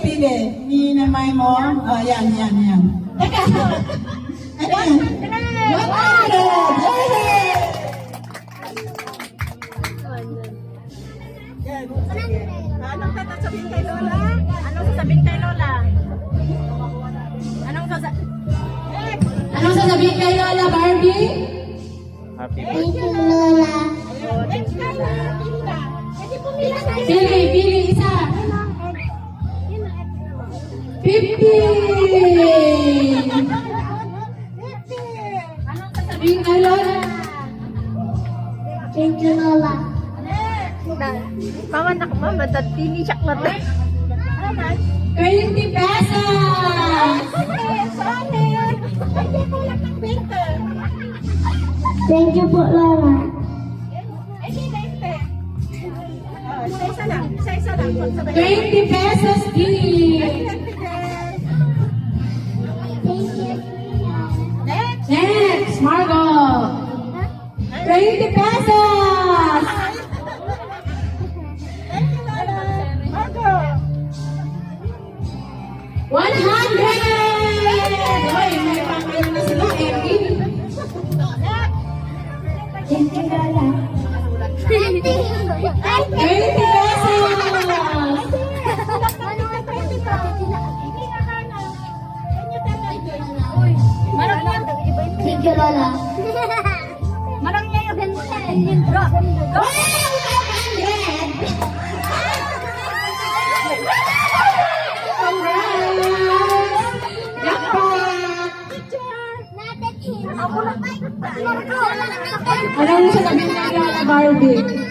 pili. Ninamay mo. Oh, yan. Teka. Ano yan? 100! Yay! Anong sasabihin kay Lola? Anong sasabihin kay Lola? Anong sasabihin kay Lola, Barbie? Happy birthday. Thank you, Lola. Next time na. Pwede pumila tayo. Pili isa. 50! Anong sasabihin kay Lola? Thank you, Lola. Pamanak mo, matatini siya na to. 20 pesos! Thank you po, Lola. Isa-isa lang. 20 pesos each. Next, Margot. 20 pesos! Thank you, Lola. Margo. 100! Hoy, may pangkain na sila, Erwin. Thank you, Lola. 20 pesos! Thank you, Lola. Marang niya yung drop. Wow! 500! Jackpot! Ano yung sasabihin kay Lola, Barbie?